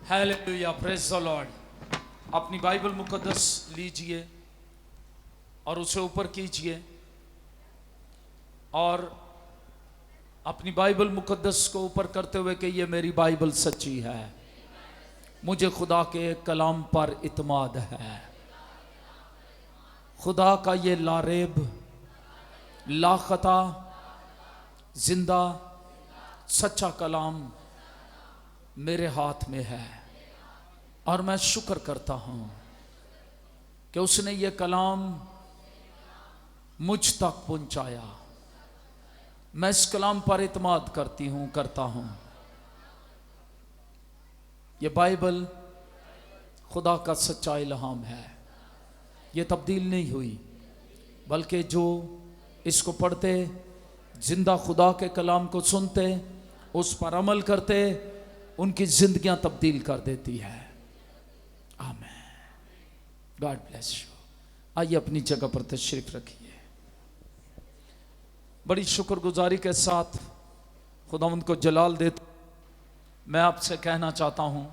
Hallelujah, praise the Lord. अपनी Bible मुकद्दस लीजिए और उसे ऊपर कीजिए और अपनी बाइबल मुकद्दस को ऊपर करते हुए कि ये मेरी बाइबल सच्ची है, मुझे खुदा के कलाम पर इत्माद है। खुदा का ये लारेब लाखता जिंदा सच्चा कलाम मेरे हाथ में है और मैं शुक्र करता हूं कि उसने ये कलाम मुझ तक पहुंचाया। मैं इस कलाम पर इत्माद करता हूं। ये बाइबल खुदा का सच्चा इल्हाम है, ये तब्दील नहीं हुई, बल्कि जो इसको पढ़ते, जिंदा खुदा के कलाम को सुनते, उस पर अमल करते, उनकी जिंदगियां तब्दील कर देती है। आमीन। God bless you. आइए अपनी जगह पर तशरीफ रखिए। बड़ी शुक्रगुजारी के साथ खुदावंद को जलाल देते मैं आपसे कहना चाहता हूं,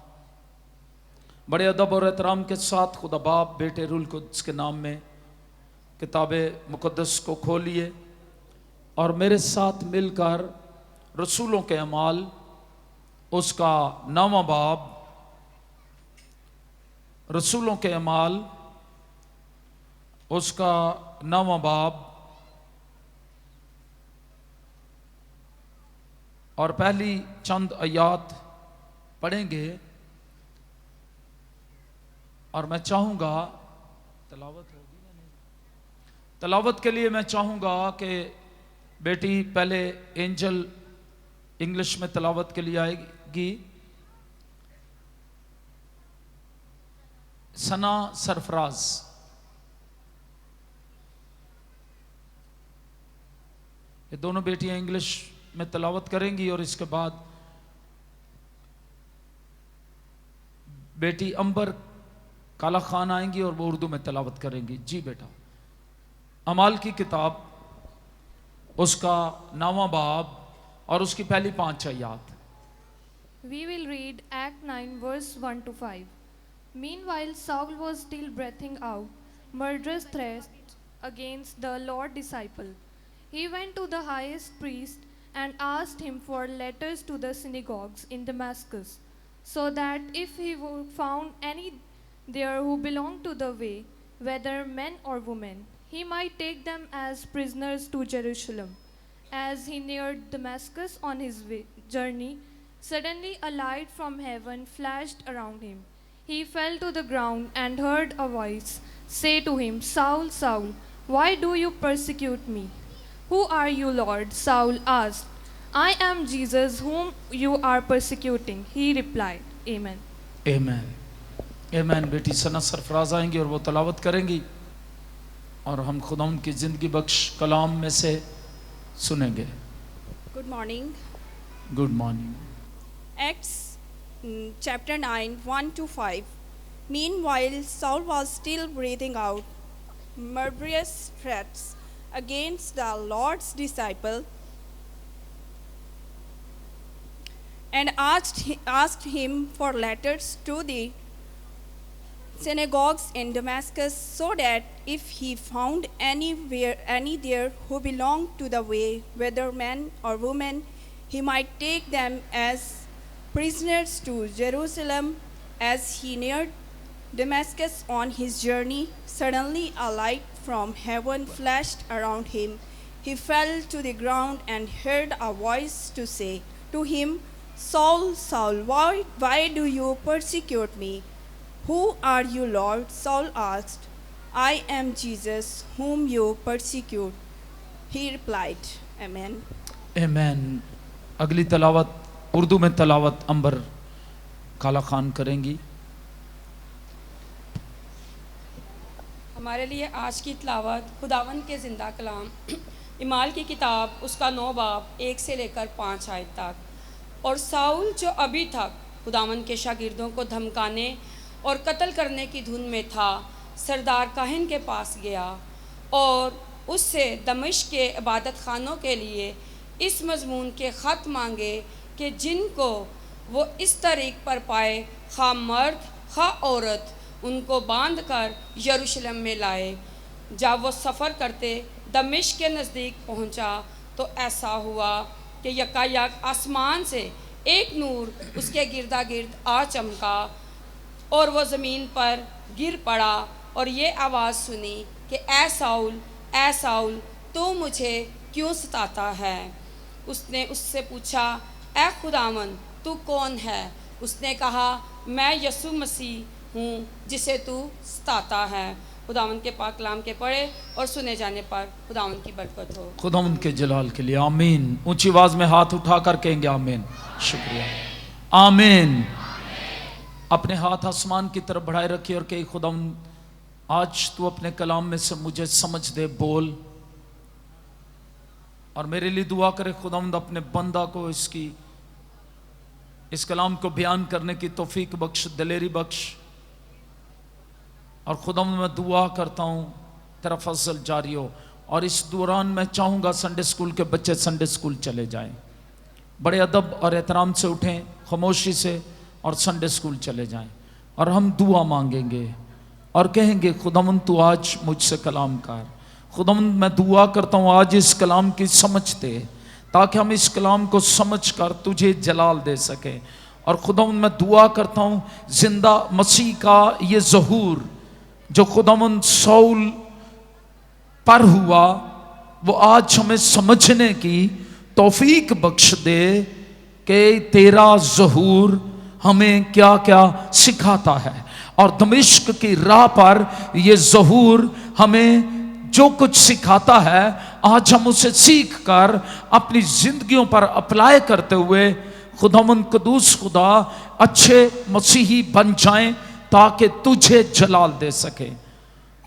बड़े अदब और एहतराम के साथ खुदा बाप बेटे रूल कुद्स के नाम में किताब मुकद्दस को खोलिए और मेरे साथ मिलकर रसूलों के अमाल उसका 9वां बाब, रसूलों के अमाल उसका 9वां बाब और पहली चंद आयात पढ़ेंगे। और मैं चाहूंगा तलावत होगी या नहीं? तलावत के लिए मैं चाहूंगा कि बेटी पहले एंजल इंग्लिश में तलावत के लिए आएगी। सना सरफराज, ये दोनों बेटियां इंग्लिश में तलावत करेंगी और इसके बाद बेटी अंबर काला खान आएंगी और वो उर्दू में तलावत करेंगी। जी बेटा। अमाल की किताब उसका 9वां बाब और उसकी पहली 5 आयात। We will read Act 9 verse 1 to 5. Meanwhile Saul was still breathing out murderous threats against the Lord's disciple. He went to the highest priest and asked him for letters to the synagogues in Damascus, so that if he found any there who belonged to the way, whether men or women, he might take them as prisoners to Jerusalem. As he neared Damascus on his journey, suddenly a light from heaven flashed around him. He fell to the ground and heard a voice say to him, Saul, Saul, why do you persecute me? Who are you, Lord? Saul asked. I am Jesus whom you are persecuting, he replied. Amen. आमीन। आमीन। बेटी सना सरफराज आएंगी और वो तलावत करेंगी और हम खुदा उनकी जिंदगी बख्श कलाम में से सुनेंगे। Good morning. Good morning. Acts chapter 9, 1 to 5. Meanwhile, Saul was still breathing out murderous threats against the Lord's disciple and asked him for letters to the synagogues in Damascus, so that if he found any there who belonged to the way, whether men or women, he might take them as prisoners to Jerusalem. As he neared Damascus on his journey, suddenly a light from heaven flashed around him. He fell to the ground and heard a voice to say to him, Saul, Saul, why do you persecute me? Who are you, Lord? Saul asked. I am Jesus whom you persecute, he replied. Amen. आमीन। अगली तलावत उर्दू में तलावत अंबर काला खान करेंगी। हमारे लिए आज की तलावत खुदावंद के ज़िंदा कलाम इमाल की किताब उसका 9 बाब 1 से लेकर 5 आयत तक। और साउल जो अभी तक खुदावंद के शागिर्दों को धमकाने और कत्ल करने की धुन में था, सरदार काहिन के पास गया और उससे दमिश्क के इबादत खानों के लिए इस मजमून के ख़त मांगे कि जिनको वो इस तरीक़ पर पाए खा मर्द खा औरत उनको बांधकर यरूशलेम में लाए। जब वो सफ़र करते दमिश्क के नज़दीक पहुंचा तो ऐसा हुआ कि यकायक आसमान से एक नूर उसके गिरदा गिर्द आ चमका और वो ज़मीन पर गिर पड़ा और ये आवाज़ सुनी कि ऐ साउल तो मुझे क्यों सताता है। उसने उससे पूछा, ऐ खुदावन तू कौन है? उसने कहा, मैं यीशु मसीह हूँ जिसे तू सताता है। खुदावन के पाक कलाम के पढ़े और सुने जाने पर खुदावन की बरकत हो। खुदावन के जलाल के लिए आमीन। ऊंची आवाज में हाथ उठाकर कहेंगे आमीन। शुक्रिया, आमीन। अपने हाथ आसमान की तरफ बढ़ाए रखिए और कहिए, खुदावन आज तू अपने कलाम में से मुझे समझ दे, बोल। और मेरे लिए दुआ करे खुदावंद अपने बंदा को इस कलाम को बयान करने की तौफीक बख्श, दिलेरी बख्श। और खुदावंद मैं दुआ करता हूँ तेरा फजल जारी हो। और इस दौरान मैं चाहूँगा संडे स्कूल के बच्चे संडे स्कूल चले जाएं, बड़े अदब और एहतराम से उठें, खामोशी से, और संडे स्कूल चले जाएं। और हम दुआ मांगेंगे और कहेंगे, खुदावंद तू आज मुझसे कलाम कर। खुदावंद मैं दुआ करता हूँ आज इस कलाम की समझ दे, ताकि हम इस कलाम को समझ कर तुझे जलाल दे सकें। और खुदावंद मैं दुआ करता हूँ जिंदा मसीह का ये ज़हूर जो खुदावंद साउल पर हुआ, वो आज हमें समझने की तौफीक बख्श दे कि तेरा ज़हूर हमें क्या क्या सिखाता है। और दमिश्क की राह पर ये ज़हूर हमें जो कुछ सिखाता है, आज हम उसे सीख कर अपनी जिंदगियों पर अप्लाई करते हुए खुदावंद कदूस खुदा अच्छे मसीही बन जाएं, ताकि तुझे जलाल दे सके।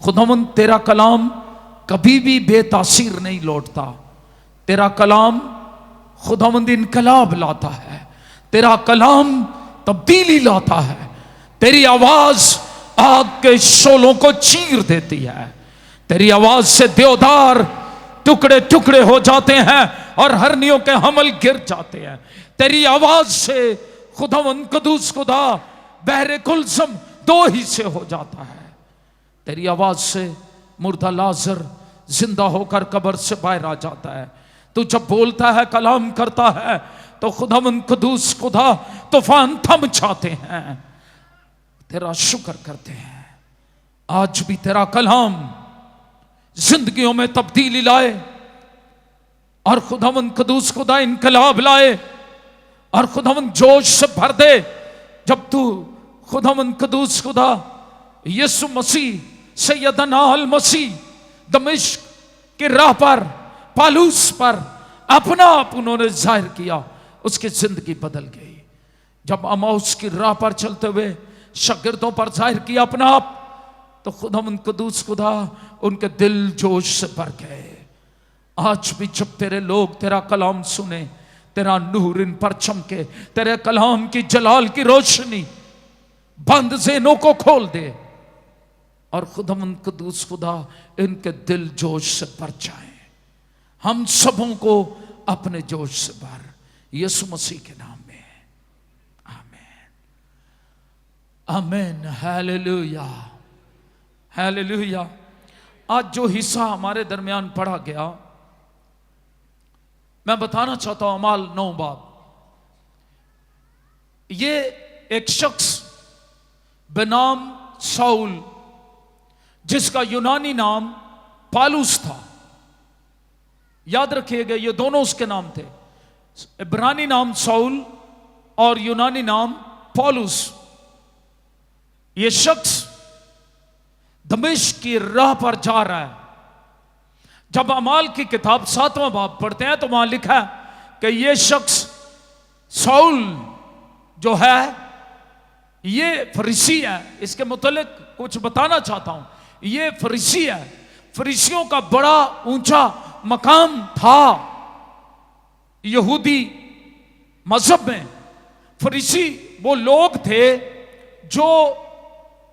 खुदावंद तेरा कलाम कभी भी बेतासीर नहीं लौटता। तेरा कलाम खुदावंद इनकलाब लाता है, तेरा कलाम तब्दीली लाता है। तेरी आवाज आग के शोलों को चीर देती है। तेरी आवाज से देवदार टुकड़े टुकड़े हो जाते हैं और हरनियों के हमल गिर जाते हैं। तेरी आवाज से खुदावंद कदूस खुदा बहरे कुलसम दो ही से हो जाता है। तेरी आवाज से मुर्दा लाजर जिंदा होकर कब्र से बाहर आ जाता है। तू जब बोलता है, कलाम करता है, तो खुदावंद कदूस खुदा तूफान थम जाते हैं। तेरा शुक्र करते हैं। आज भी तेरा कलाम जिंदगियों में तब्दीली लाए और खुदावंद कदूस खुदा इनकलाब लाए और खुदावंद जोश से भर दे। जब तू खुदावंद कदूस खुदा यीशु मसीह सैयदना अल मसीह दमिश्क की राह पर, पालूस पर अपना आप उन्होंने जाहिर किया, उसकी जिंदगी बदल गई। जब अमाउस की राह पर चलते हुए शागिर्दों पर जाहिर किया अपना आप, तो खुदावंद कदूस खुदा उनके दिल जोश से भर गए। आज भी जब तेरे लोग तेरा कलाम सुने, तेरा नूर इन पर चमके, तेरे कलाम की जलाल की रोशनी बंद ज़हनों को खोल दे और खुदावंद कदूस खुदा इनके दिल जोश से भर जाए। हम सबों को अपने जोश से भर, यीशु मसीह के नाम में, आमीन, आमीन, हालेलुया, हालेलुया। आज जो हिस्सा हमारे दरमियान पढ़ा गया, मैं बताना चाहता हूं अमाल 9 बाब। ये एक शख्स बेनाम साउल, जिसका यूनानी नाम पालूस था, याद रखिएगा ये दोनों उसके नाम थे, इब्रानी नाम साउल और यूनानी नाम पौलुस। ये शख्स दमिश्क की राह पर जा रहा है। जब अमाल की किताब 7वां बाब पढ़ते हैं तो वहां लिखा है कि ये शख्स साउल जो है ये फरीसी है। इसके मुतालिक कुछ बताना चाहता हूं। ये फरीसी है। फरीसियों का बड़ा ऊंचा मकाम था यहूदी मजहब में। फरीसी वो लोग थे जो,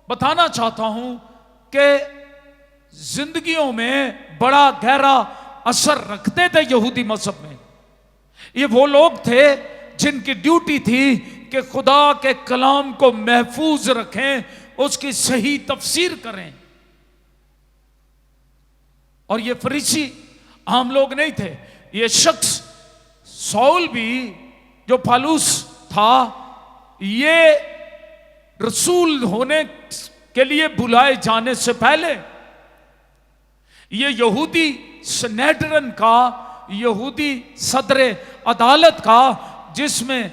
बताना चाहता हूं कि जिंदगियों में बड़ा गहरा असर रखते थे यहूदी मजहब में। ये वो लोग थे जिनकी ड्यूटी थी कि खुदा के कलाम को महफूज रखें, उसकी सही तफसीर करें। और ये फरीसी आम लोग नहीं थे, ये शख्स सौल भी जो पालूस था, ये रसूल होने के लिए बुलाए जाने से पहले ये यहूदी सनेड्रन का, यहूदी सदर अदालत का, जिसमें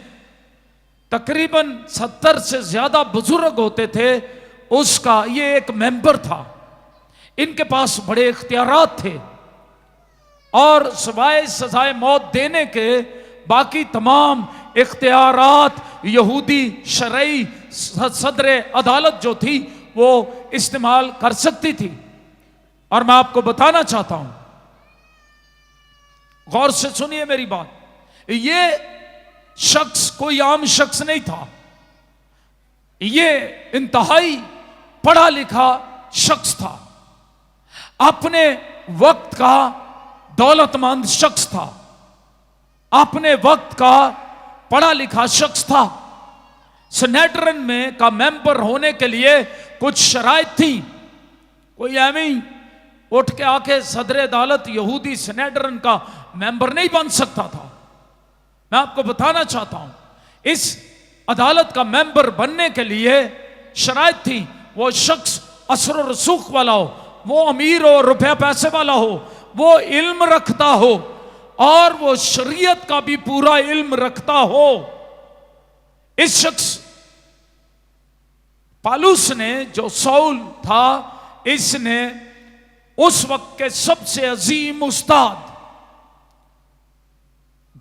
तकरीबन 70 से ज्यादा बुजुर्ग होते थे, उसका ये एक मेंबर था। इनके पास बड़े इख्तियारात थे और सिवाय सजाए मौत देने के बाकी तमाम इख्तियारात यहूदी शरई सदर अदालत जो थी वो इस्तेमाल कर सकती थी। और मैं आपको बताना चाहता हूं, गौर से सुनिए मेरी बात, ये शख्स कोई आम शख्स नहीं था, ये इंतहाई पढ़ा लिखा शख्स था, अपने वक्त का दौलतमंद शख्स था, अपने वक्त का पढ़ा लिखा शख्स था। सनेड्रन में का मेंबर होने के लिए कुछ शराइत थी। कोई एवं ही उठ के आके सदर अदालत यहूदी सनेड्रन का मेंबर नहीं बन सकता था। मैं आपको बताना चाहता हूं, इस अदालत का मेंबर बनने के लिए शराइत थी। वो शख्स असर और रसूख वाला हो, वो अमीर हो, रुपया पैसे वाला हो, वो इल्म रखता हो और वो शरीयत का भी पूरा इल्म रखता हो। इस शख्स पालूस ने, जो सौल था, इसने उस वक्त के सबसे अजीम उस्ताद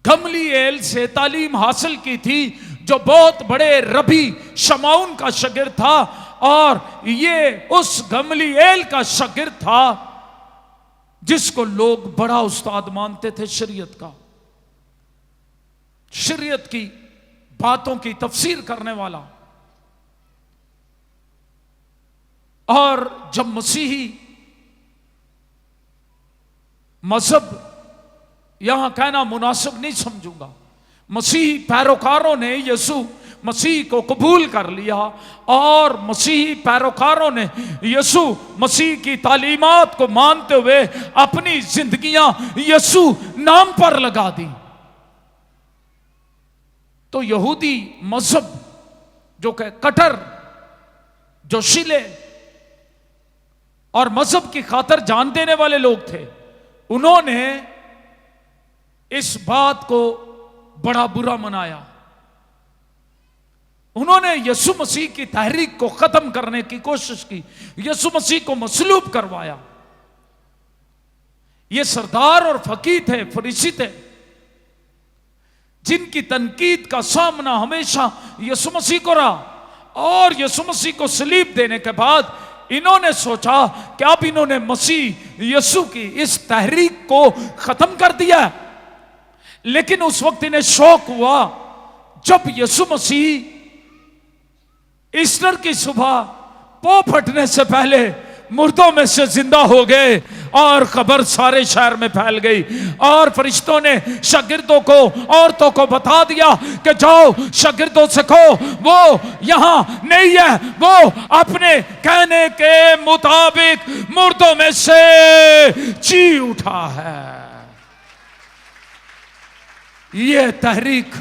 गमलीएल से तालीम हासिल की थी, जो बहुत बड़े रबी शमाउन का शागिर्द था। और ये उस गमलीएल का शागिर्द था जिसको लोग बड़ा उस्ताद मानते थे शरीयत का, शरीयत की बातों की तफसीर करने वाला। और जब मसीही मजहब, यहां कहना मुनासिब नहीं समझूंगा, मसीही पैरोकारों ने यीशु मसीह को कबूल कर लिया और मसीही पैरोकारों ने यीशु मसीह की तालीमात को मानते हुए अपनी जिंदगियां यीशु नाम पर लगा दी, तो यहूदी मजहब जो कि कट्टर, जोशीले और मजहब की खातर जान देने वाले लोग थे, उन्होंने इस बात को बड़ा बुरा मनाया। उन्होंने यीशु मसीह की तहरीक को खत्म करने की कोशिश की, यीशु मसीह को मसलूब करवाया। ये सरदार और फकीह थे, फरीसी थे, जिनकी तनकीद का सामना हमेशा यीशु मसीह को रहा। और यीशु मसीह को सलीब देने के बाद इन्होंने सोचा कि अब इन्होंने मसीह यीशु की इस तहरीक को खत्म कर दिया। लेकिन उस वक्त इन्हें शौक हुआ जब यीशु मसीह ईस्टर की सुबह पौ फटने से पहले मुर्दों में से जिंदा हो गए और खबर सारे शहर में फैल गई। और फरिश्तों ने शागिर्दों को, औरतों को बता दिया कि जाओ शागिर्दों से कहो वो यहां नहीं है, वो अपने कहने के मुताबिक मुर्दों में से जी उठा है। ये तहरीक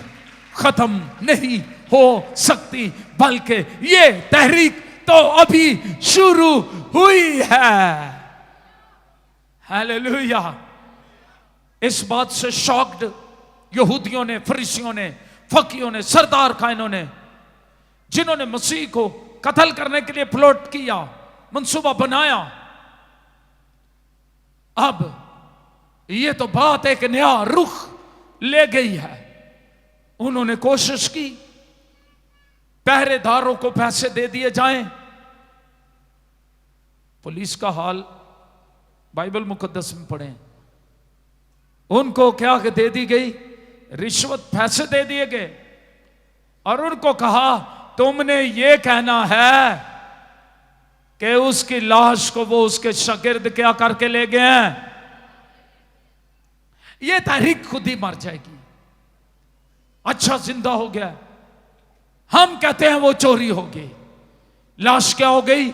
खत्म नहीं हो सकती, बल्कि ये तहरीक तो अभी शुरू हुई है। हालेलुया। इस बात से शॉक्ड यहूदियों ने, फरीसियों ने, फकीहों ने, सरदार कायनों ने, जिन्होंने मसीह को कत्ल करने के लिए प्लॉट किया, मंसूबा बनाया, अब ये तो बात एक नया रुख ले गई है। उन्होंने कोशिश की पहरेदारों को पैसे दे दिए जाएं। पुलिस का हाल बाइबल मुकद्दस में पढ़ें, उनको क्या दे दी गई, रिश्वत, पैसे दे दिए गए और उनको कहा तुमने ये कहना है कि उसकी लाश को वो उसके शागिर्द क्या करके ले गए हैं, ये तहरीक खुद ही मर जाएगी। अच्छा जिंदा हो गया, हम कहते हैं वो चोरी हो गई। लाश क्या हो गई?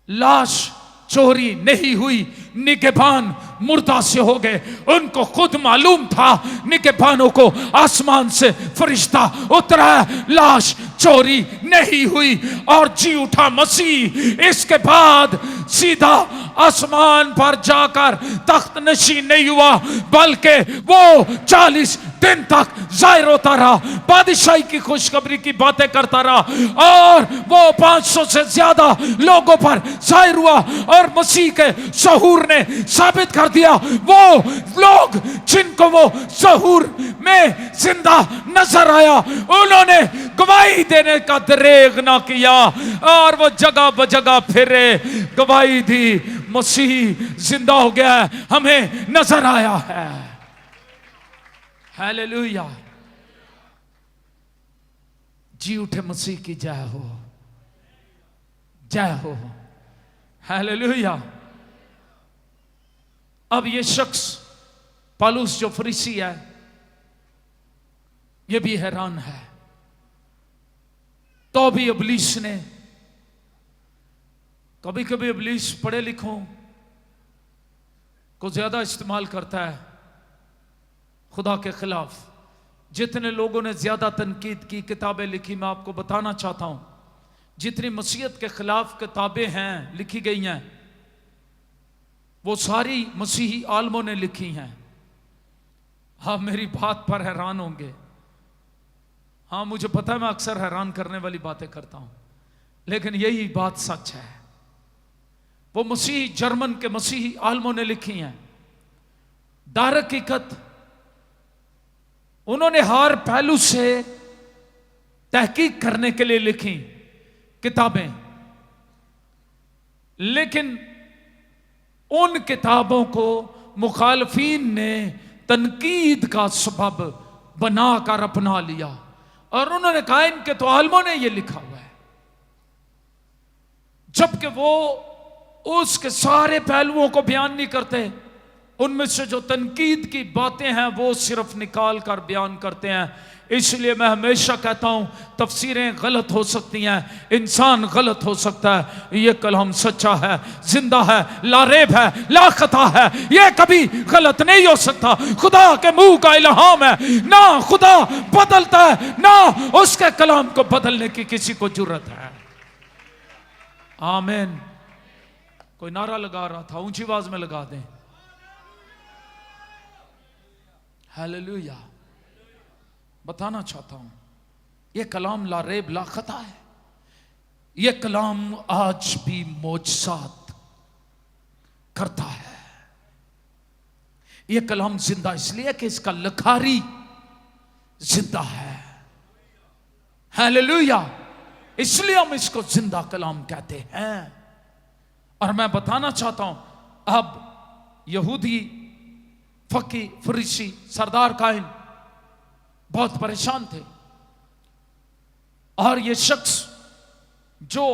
लाश चोरी नहीं हुई, निगहबान मुर्दा से हो गए। उनको खुद मालूम था निगहबानों को आसमान से फरिश्ता उतरा है, लाश चोरी नहीं हुई और जी उठा मसीह। इसके बाद सीधा आसमान पर जाकर तख्त नशी नहीं हुआ, बल्कि वो 40 दिन तक जाहिर होता रहा, बादशाही की खुशखबरी की बातें करता रहा और वो 500 से ज्यादा लोगों पर जाहिर हुआ। और मसीह के ज़हूर ने साबित कर दिया, वो लोग जिनको वो ज़हूर में जिंदा नजर आया, उन्होंने गवाही देने का दरेग ना किया और वो जगह बजगह फिरे, गवाही दी, मसीह जिंदा हो गया है, हमें नजर आया है। हालेलुया। जी उठे मसीह की जय हो, जय हो। हालेलुया। अब ये शख्स पौलुस जो फरीसी है, ये भी हैरान है। तो भी इब्लीस ने, कभी कभी इब्लीस पढ़े लिखों को ज्यादा इस्तेमाल करता है खुदा के खिलाफ। जितने लोगों ने ज्यादा तनकीद की, किताबें लिखी, मैं आपको बताना चाहता हूं, जितनी मसीहत के खिलाफ किताबें हैं लिखी गई हैं, वो सारी मसीही आलमों ने लिखी हैं। हाँ, मेरी बात पर हैरान होंगे। हाँ, मुझे पता है मैं अक्सर हैरान करने वाली बातें करता हूं, लेकिन यही बात सच है। वो मसीही, जर्मन के मसीही आलमों ने लिखी हैं। दार हकीकत उन्होंने हर पहलू से तहकीक करने के लिए लिखी किताबें, लेकिन उन किताबों को मुखालफीन ने तनकीद का सबब बनाकर अपना लिया और उन्होंने कहा इनके तो आलमों ने ये लिखा हुआ है, जबकि वो उसके सारे पहलुओं को बयान नहीं करते। उनमें से जो तनकीद की बातें हैं वो सिर्फ निकाल कर बयान करते हैं। इसलिए मैं हमेशा कहता हूं, तफसीरें गलत हो सकती हैं, इंसान गलत हो सकता है, ये कलाम सच्चा है, जिंदा है, लारेब है, लाखता है, ये कभी गलत नहीं हो सकता। खुदा के मुंह का इल्हाम है, ना खुदा बदलता है, ना उसके कलाम को बदलने की किसी को जुर्रत है। आमीन। कोई नारा लगा रहा था, ऊंची आवाज में लगा दें। हालेलुया। बताना चाहता हूं, यह कलाम लारेब लाखता है। यह कलाम आज भी मोजज़ात करता है। यह कलाम जिंदा इसलिए कि इसका लखारी जिंदा है। हालेलुया। इसलिए हम इसको जिंदा कलाम कहते हैं। और मैं बताना चाहता हूं, अब यहूदी फकी, फरीसी, सरदार काहिन बहुत परेशान थे और ये शख्स जो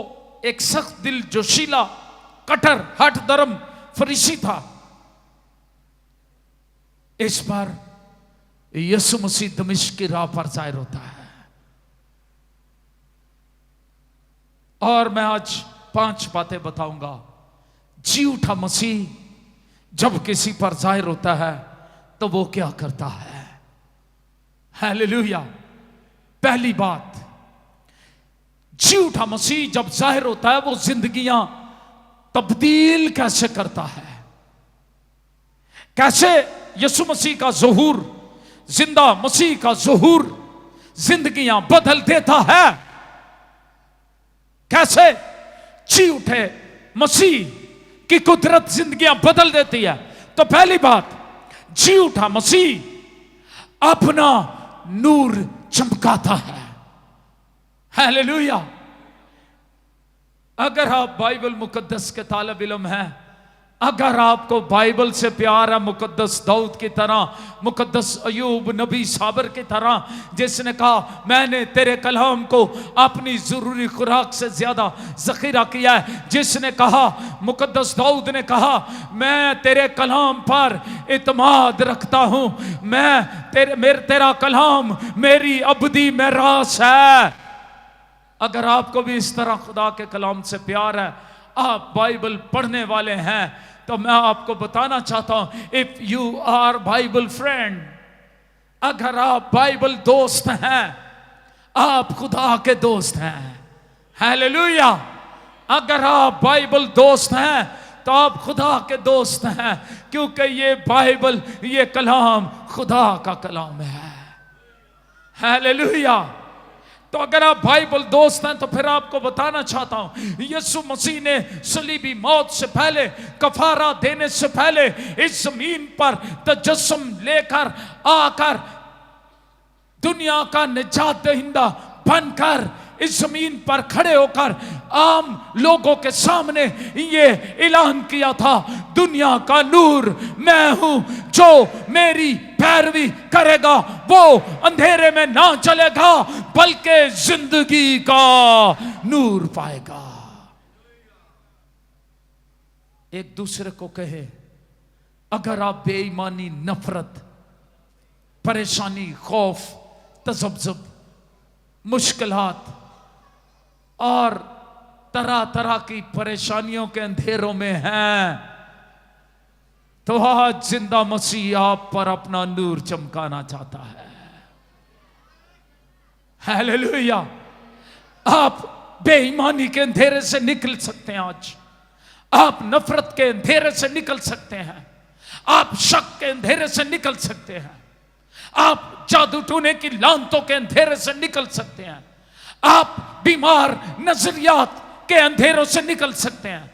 एक सख्त दिल, जोशीला, कट्टर, हठ धर्म फरीसी था, इस पर यीशु मसीह दमिश्क की राह पर जाहिर होता है। और मैं आज 5 बातें बताऊंगा। जी उठा मसीह जब किसी पर जाहिर होता है तो वो क्या करता है। हालेलुया। पहली बात, जी उठा मसीह जब जाहिर होता है वो जिंदगियां तब्दील कैसे करता है। कैसे यीशु मसीह का ज़हूर, जिंदा मसीह का ज़हूर जिंदगियां बदल देता है। कैसे जी उठे मसीह की कुदरत जिंदगियां बदल देती है। तो पहली बात, जी उठा मसीह अपना नूर चमकाता है। हालेलुया। अगर आप बाइबल मुकद्दस के तालिब इल्म हैं, अगर आपको बाइबल से प्यार है, मुकद्दस दाऊद की तरह, मुकद्दस अयूब नबी साबर की तरह, जिसने कहा मैंने तेरे कलाम को अपनी ज़रूरी खुराक से ज़्यादा ज़ख़ीरा किया है, जिसने कहा, मुकद्दस दाऊद ने कहा, मैं तेरे कलाम पर इत्माद रखता हूँ, मैं तेरा कलाम मेरी अबदी मेरास है। अगर आपको भी इस तरह खुदा के कलाम से प्यार है, आप बाइबल पढ़ने वाले हैं, तो मैं आपको बताना चाहता हूं, if you are Bible friend, अगर आप बाइबल दोस्त हैं, आप खुदा के दोस्त हैं। हालेलुया। अगर आप बाइबल दोस्त हैं तो आप खुदा के दोस्त हैं, क्योंकि ये बाइबल, ये कलाम खुदा का कलाम है। हालेलुया। तो अगर आप बाइबल दोस्त हैं तो फिर आपको बताना चाहता हूं, यीशु मसीह ने सलीबी मौत से पहले, कफारा देने से पहले इस जमीन पर तजस्सुम लेकर आकर दुनिया का निजात दहिंदा बनकर इस जमीन पर खड़े होकर आम लोगों के सामने ये ऐलान किया था, दुनिया का नूर मैं हूं, जो मेरी पैरवी करेगा वो अंधेरे में ना चलेगा बल्कि जिंदगी का नूर पाएगा। एक दूसरे को कहे, अगर आप बेईमानी, नफरत, परेशानी, खौफ, तजब्जुब, मुश्किलात और तरह तरह की परेशानियों के अंधेरों में हैं, तो आज जिंदा मसीह आप पर अपना नूर चमकाना चाहता है। हालेलुया। आप बेईमानी के अंधेरे से निकल सकते हैं आज, आप नफरत के अंधेरे से निकल सकते हैं, आप शक के अंधेरे से निकल सकते हैं, आप जादू टोने की लानतों के अंधेरे से निकल सकते हैं, आप बीमार नजरियात के अंधेरों से निकल सकते हैं।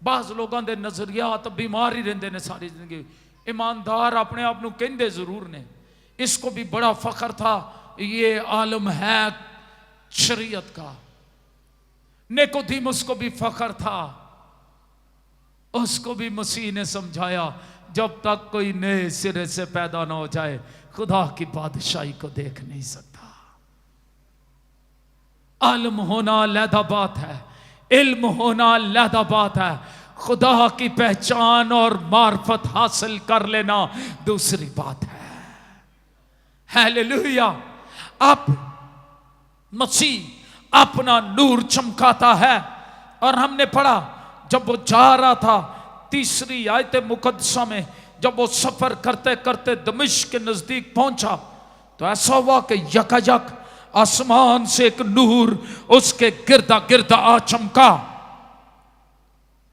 बाज लोगों के नजरियात बीमार ही रहते ने सारी जिंदगी। ईमानदार अपने आप को कहते जरूर ने, इसको भी बड़ा फख्र था, ये आलम है शरीयत का। निकोदेमुस को भी फख्र था, उसको भी मसीह ने समझाया, जब तक कोई नए सिरे से पैदा ना हो जाए खुदा की बादशाही को देख नहीं सकता। आलम होना अलहदा बात है, इल्म होना अलहदा बात है, खुदा की पहचान और मार्फत हासिल कर लेना दूसरी बात है। हालेलुया। अब मसीह अपना नूर चमकाता है, और हमने पढ़ा जब वो जा रहा था, तीसरी आयत मुकद्दसा में, जब वो सफर करते करते दमिश्क के नजदीक पहुंचा तो ऐसा हुआ कि यकायक आसमान से एक नूर उसके गिरदा गिरदा आ चमका।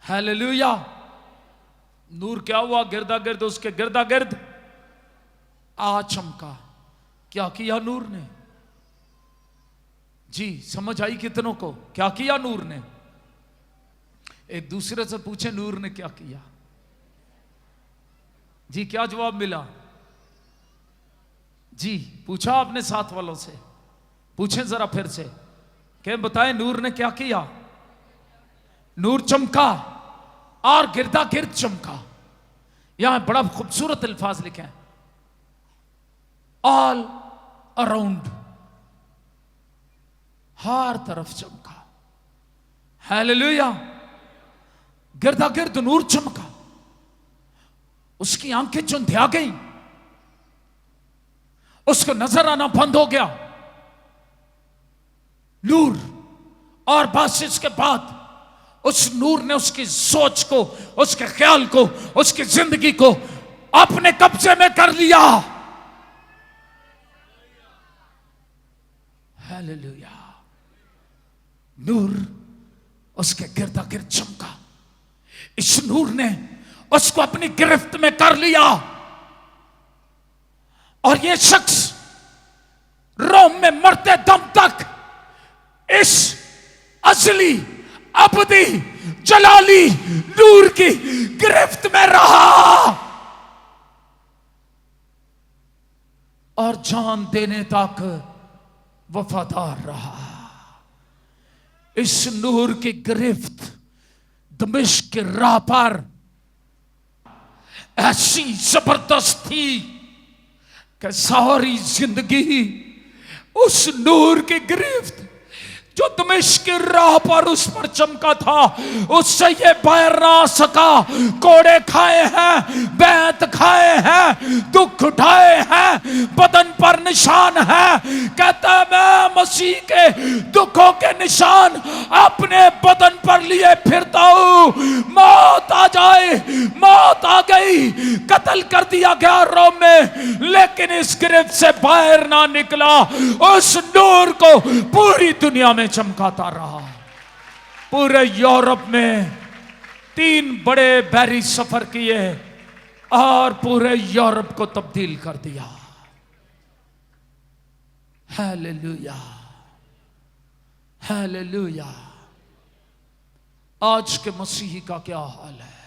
हालेलुया। नूर क्या हुआ? गिरदा गिर्द उसके गिरदा गिर्द आ चमका। क्या किया नूर ने? जी समझ आई कितनों को? क्या किया नूर ने? एक दूसरे से पूछे, नूर ने क्या किया? जी क्या जवाब मिला? जी पूछा आपने साथ वालों से? पूछें जरा फिर से, क्या बताएं नूर ने क्या किया? नूर चमका और गिरदा गिर्द चमका। यहां बड़ा खूबसूरत अल्फाज लिखे हैं, ऑल अराउंड, हर तरफ चमका। हालेलुया। गिरदा गिर्द नूर चमका, उसकी आंखें चुंधिया गई, उसको नजर आना बंद हो गया। नूर, और बस इसके बाद उस नूर ने उसकी सोच को, उसके ख्याल को, उसकी जिंदगी को अपने कब्जे में कर लिया। हालेलुया। नूर उसके गिरदा गिर्द चमका, इस नूर ने उसको अपनी गिरफ्त में कर लिया, और यह शख्स रोम में मरते दम तक इस असली अबदी जलाली नूर की गिरफ्त में रहा, और जान देने तक वफादार रहा। इस नूर की गिरफ्त दमिश्क के राह पर ऐसी जबरदस्त थी कि सारी जिंदगी उस नूर की गिरफ्त जो दमिश्क की राह पर उस पर चमका था, उससे ये बैर ना सका। कोड़े खाए हैं, बैत खाए हैं, दुख उठाए हैं, बदन पर निशान है। कहता है मैं मसीह के दुखों के निशान अपने बदन पर लिए फिरता हूं। मौत आ जाए, मौत आ गई, कत्ल कर दिया गया रोम में, लेकिन इस गिरफ्त से बाहर ना निकला। उस नूर को पूरी दुनिया में चमकाता रहा। पूरे यूरोप में 3 बड़े बैरी सफर किए और पूरे यूरोप को तब्दील कर दिया। Hallelujah, hallelujah. आज के मसीही का क्या हाल है?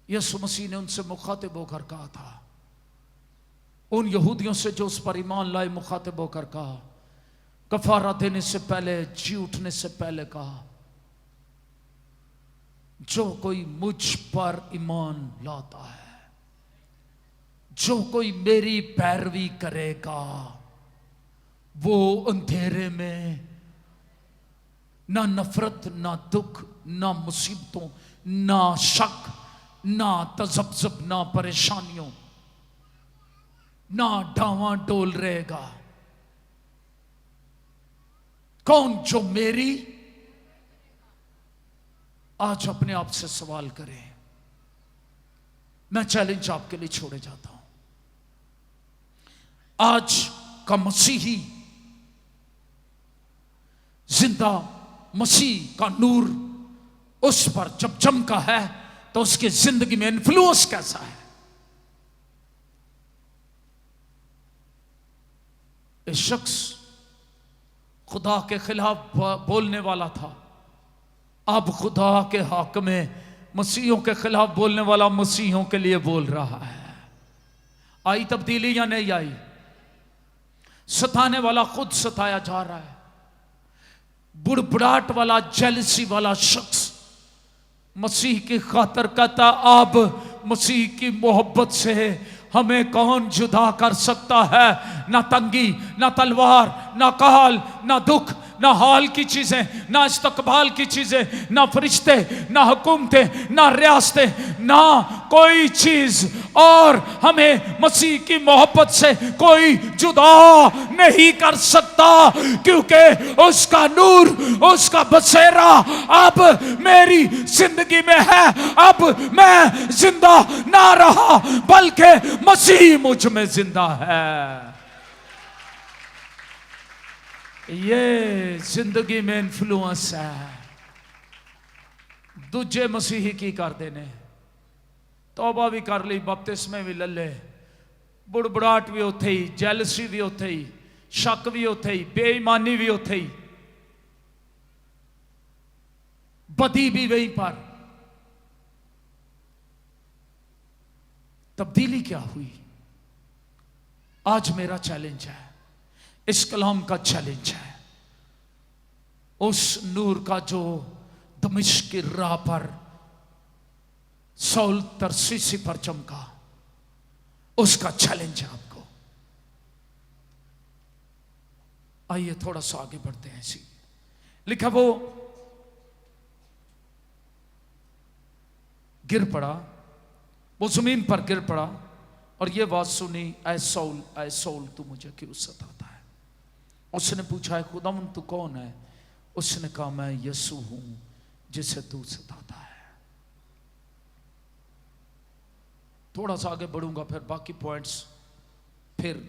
यीशु मसीह ने उनसे मुखातिब होकर कहा था, उन यहूदियों से जो उस पर ईमान लाए, मुखातिब होकर कहा, कफारा देने से पहले, जी उठने से पहले कहा, जो कोई मुझ पर ईमान लाता है, जो कोई मेरी पैरवी करेगा, वो अंधेरे में ना नफरत, ना दुख, ना मुसीबतों, ना शक, ना तजब्जब, ना परेशानियों, ना डावाडोल रहेगा। कौन जो मेरी, आज अपने आप से सवाल करें। मैं चैलेंज आपके लिए छोड़े जाता हूं। आज का मसीही जिंदा मसीह का नूर उस पर जब चमका है तो उसकी जिंदगी में इन्फ्लुएंस कैसा है? इस शख्स खुदा के खिलाफ बोलने वाला था, अब खुदा के हक में मसीहों के खिलाफ बोलने वाला मसीहों के लिए बोल रहा है। आई तब्दीली या नहीं आई? सताने वाला खुद सताया जा रहा है। बुड़बुड़ाहट वाला, जेलसी वाला शख्स मसीह की खातिर कहता, अब मसीह की मोहब्बत से हमें कौन जुदा कर सकता है? ना तंगी, ना तलवार, ना काल, ना दुख, ना हाल की चीजें, ना इस्तकबाल की चीजें, ना फरिश्ते, ना हुकूमतें, ना रियासतें, ना कोई चीज और हमें मसीह की मोहब्बत से कोई जुदा नहीं कर सकता, क्योंकि उसका नूर, उसका बसेरा अब मेरी जिंदगी में है। अब मैं जिंदा ना रहा, बल्कि मसीह मुझ में जिंदा है। ये जिंदगी में इन्फ्लुएंस है। दूजे मसीही की कर देने, तौबा भी कर ली, बपतिस्मे भी ले ले, बुड़बुड़ाहट भी उथे ही, जेलसी भी उथे ही, शक भी उथे ही, बेईमानी भी उथे ही, बदी भी वहीं पर। तब्दीली क्या हुई? आज मेरा चैलेंज है, इस कलाम का चैलेंज है, उस नूर का जो दमिश्क की राह पर सौल तरसीसी पर चमका, उसका चैलेंज है आपको। आइए थोड़ा सा आगे बढ़ते हैं। ऐसी लिखा, वो गिर पड़ा, वो जमीन पर गिर पड़ा और ये बात सुनी, ऐ सौल तू मुझे क्यों सताता है? उसने पूछा, है खुदावन तू कौन है? उसने कहा, मैं यीशु हूं जिसे तू सताता है। थोड़ा सा आगे बढ़ूंगा, फिर बाकी पॉइंट्स फिर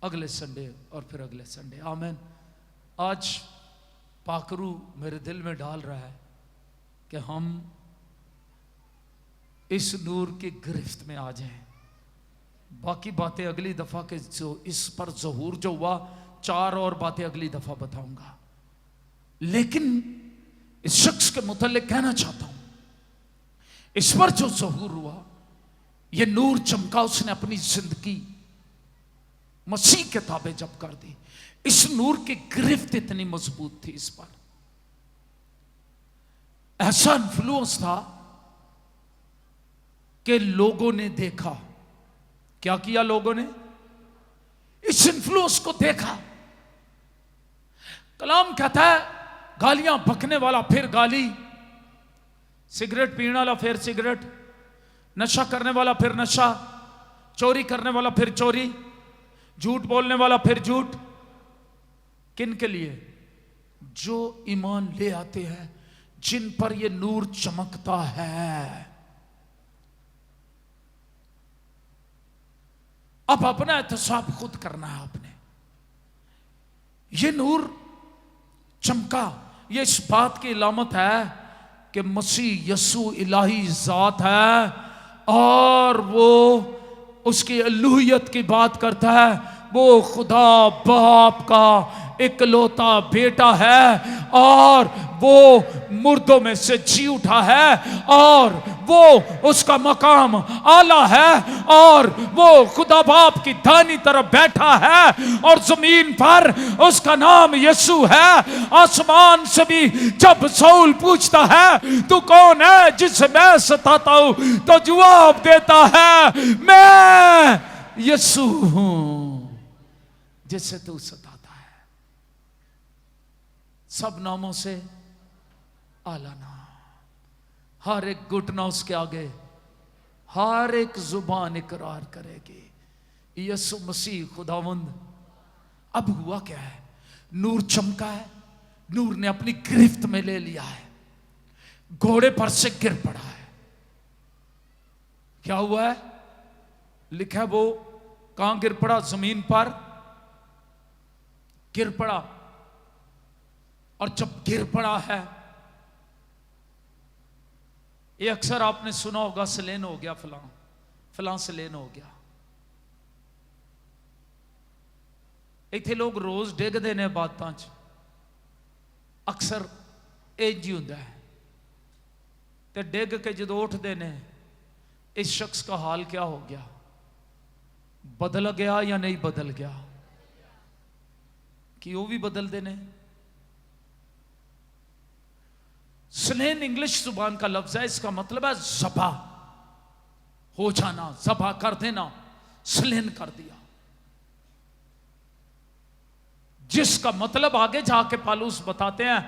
अगले संडे और फिर अगले संडे। आमीन। आज पाकरू मेरे दिल में डाल रहा है कि हम इस नूर की गिरफ्त में आ जाएं। बाकी बातें अगली दफा के, जो इस पर ज़हूर जो हुआ, 4 और बातें अगली दफा बताऊंगा। लेकिन इस शख्स के मुतालिक कहना चाहता हूं, इस पर जो ज़हूर हुआ, ये नूर चमका, उसने अपनी जिंदगी मसीह के ताबे जब कर दी। इस नूर की गिरफ्त इतनी मजबूत थी इस पर, ऐसा इन्फ्लुएंस था कि लोगों ने देखा। क्या किया लोगों ने? इस उस इन्फ्लुएंस को देखा। कलाम कहता है गालियां बकने वाला फिर गाली, सिगरेट पीने वाला फिर सिगरेट, नशा करने वाला फिर नशा, चोरी करने वाला फिर चोरी, झूठ बोलने वाला फिर झूठ। किन के लिए? जो ईमान ले आते हैं, जिन पर ये नूर चमकता है। अब अपना एहतसाब खुद करना है आपने। ये नूर चमका, ये इस बात की इलामत है कि मसीह यसू इलाही जात है और वो उसकी अलूहियत की बात करता है। वो खुदा बाप का इकलौता बेटा है और वो मुर्दों में से जी उठा है और वो उसका मकाम आला है और वो खुदा बाप की दाहिनी तरफ बैठा है और जमीन पर उसका नाम यीशु है। आसमान से भी जब शाऊल पूछता है तू कौन है जिसे मैं सताता हूं, तो जवाब देता है मैं यीशु हूं जिससे तू सताता है। सब नामों से आला नाम, हर एक घुटना उसके आगे, हर एक जुबान इकरार करेगी यीशु मसीह खुदावंद। अब हुआ क्या है? नूर चमका है, नूर ने अपनी गिरफ्त में ले लिया है, घोड़े पर से गिर पड़ा है। क्या हुआ है? लिखा है वो कहां गिर पड़ा? जमीन पर गिर पड़ा। और जब गिर पड़ा है, ये अक्सर आपने सुना होगा सलेन हो गया, फलां फलां सलेन हो गया। इत्थे लोग रोज डिगदे ने बातां च, अक्सर इंज ही हुंदा है। ते डिग के जदों उठदे ने, इस शख्स का हाल क्या हो गया? बदल गया या नहीं बदल गया? कि वो भी बदलते ने। स्लेन इंग्लिश जुबान का लफ्ज है, इसका मतलब है ज़बा हो जाना, ज़बा कर देना, स्लेन कर दिया। जिसका मतलब आगे जाके पालूस बताते हैं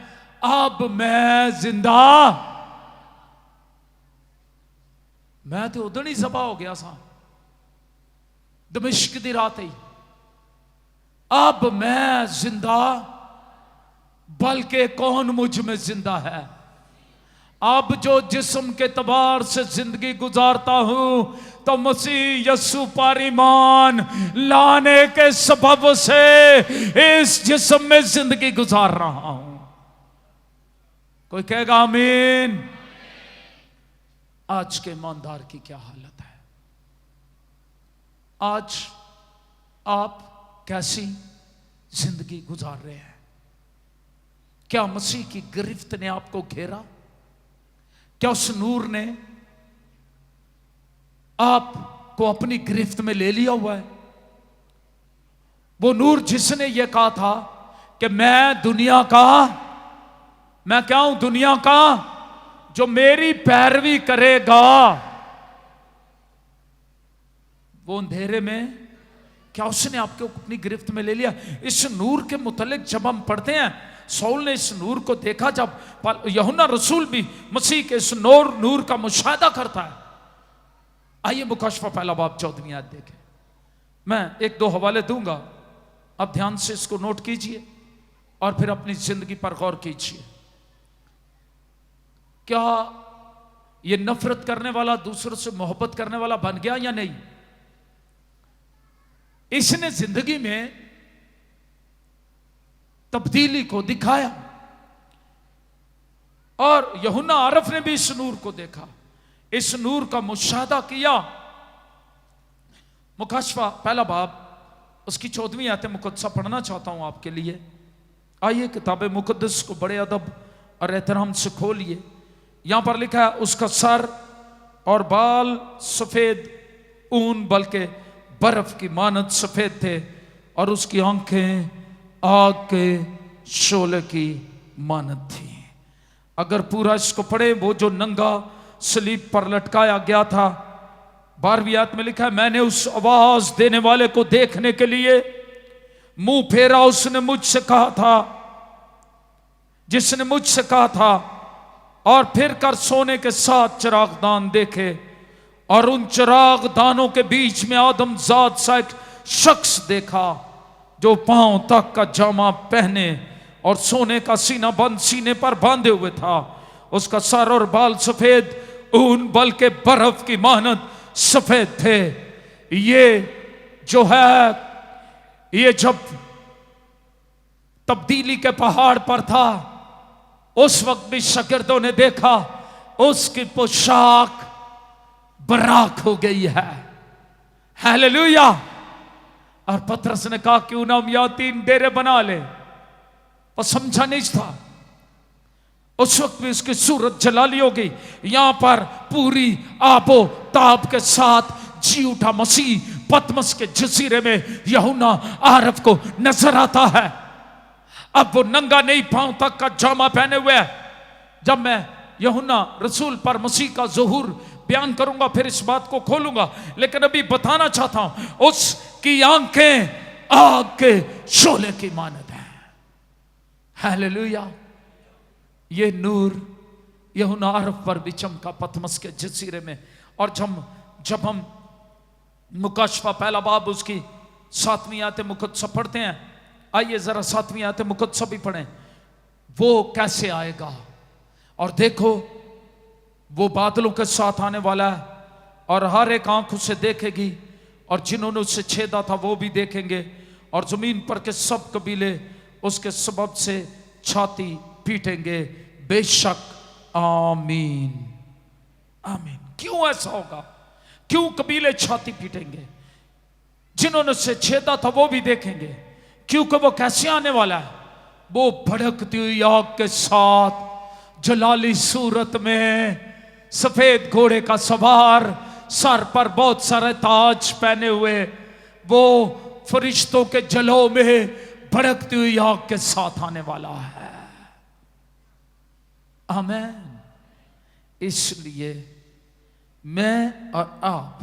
अब मैं जिंदा, मैं तो उदण ही ज़बा हो गया सा दमिश्क दी रात ही। अब मैं जिंदा, बल्कि कौन मुझ में जिंदा है। अब जो जिस्म के तबार से जिंदगी गुजारता हूं तो मसीह यीशु पर ईमान लाने के सबब से इस जिस्म में जिंदगी गुजार रहा हूं। कोई कहेगा आमीन। आज के ईमानदार की क्या हालत है? आज आप कैसी जिंदगी गुजार रहे हैं? क्या मसीह की गिरफ्त ने आपको घेरा? क्या उस नूर ने आपको अपनी गिरफ्त में ले लिया हुआ है? वो नूर जिसने ये कहा था कि मैं दुनिया का, मैं क्या हूं? दुनिया का, जो मेरी पैरवी करेगा वो अंधेरे में, क्या उसने आपको अपनी गिरफ्त में ले लिया? इस नूर के मुतल्लिक जब हम पढ़ते हैं, शाऊल ने इस नूर को देखा। जब यूहन्ना रसूल भी मसीह के इस नूर का मुशाहिदा करता है। आइए मुकशफा पहला बाब 14वीं आयत देखें। मैं एक दो हवाले दूंगा, अब ध्यान से इसको नोट कीजिए और फिर अपनी जिंदगी पर गौर कीजिए। क्या ये नफरत करने वाला दूसरों से मोहब्बत करने वाला बन गया या नहीं? इसने जिंदगी में तब्दीली को दिखाया और यूहन्ना आरफ ने भी इस नूर को देखा, इस नूर का मुशाहदा किया। मुकशफा पहला बाब उसकी 14वीं आयत मुकद्दसा पढ़ना चाहता हूं आपके लिए। आइए किताब मुकद्दस को बड़े अदब और एहतराम से खोलिए। यहां पर लिखा है उसका सर और बाल सफेद ऊन बल्कि बर्फ की मानद सफेद थे और उसकी आंखें आग के शोले की मानद थी। अगर पूरा इसको पढ़े, वो जो नंगा सलीब पर लटकाया गया था, 12वीं आयत में लिखा है मैंने उस आवाज देने वाले को देखने के लिए मुंह फेरा उसने मुझसे कहा था, जिसने मुझसे कहा था, और फिर कर सोने के 7 चिरागदान देखे, और उन चिरागदानों के बीच में आदमजाद सा एक शख्स देखा जो पांव तक का जामा पहने और सोने का सीना बंद सीने पर बांधे हुए था। उसका सर और बाल सफेद ऊन बल्कि बर्फ की मानद सफेद थे। ये जो है, ये जब तब्दीली के पहाड़ पर था उस वक्त भी शागिर्दों ने देखा उसकी पोशाक बराक हो गई है। हालेलुया। और पतरस ने कहा क्यों ना हम यहां 3 डेरे बना ले, पर समझा नहीं था। उस वक्त भी उसकी सूरत जलाली हो गई। यहां पर पूरी आबो ताब के साथ जी उठा मसीह पतमस के जजीरे में यूहन्ना आरफ को नजर आता है। अब वो नंगा नहीं, पांव तक का जामा पहने हुए है। जब मैं यूहन्ना रसूल पर मसीह का ज़ुहूर बयान करूंगा फिर इस बात को खोलूंगा, लेकिन अभी बताना चाहता हूं उसकी आंखें आग के शोले की मानद है। हालेलुया। ये नूर यूहन्ना आरफ पर भी चमका पतमस के जजीरे में। और जब हम मुकाशफा पहला बाब उसकी 7वीं आयत मुकद्दसा पढ़ते हैं, आइए जरा 7वीं आयत मुकद्दसा भी पढ़ें। वो कैसे आएगा, और देखो वो बादलों के साथ आने वाला है, और हर एक आंख उसे देखेगी, और जिन्होंने उसे छेदा था वो भी देखेंगे, और जमीन पर के सब कबीले उसके सबब से छाती पीटेंगे। बेशक आमीन आमीन। क्यों ऐसा होगा? क्यों कबीले छाती पीटेंगे? जिन्होंने उसे छेदा था वो भी देखेंगे, क्योंकि वो कैसे आने वाला है? वो भड़कती हुई आग के साथ जलाली सूरत में, सफेद घोड़े का सवार, सर पर बहुत सारे ताज पहने हुए, वो फरिश्तों के जलों में भड़कती हुई आग के साथ आने वाला है। आमीन। इसलिए मैं और आप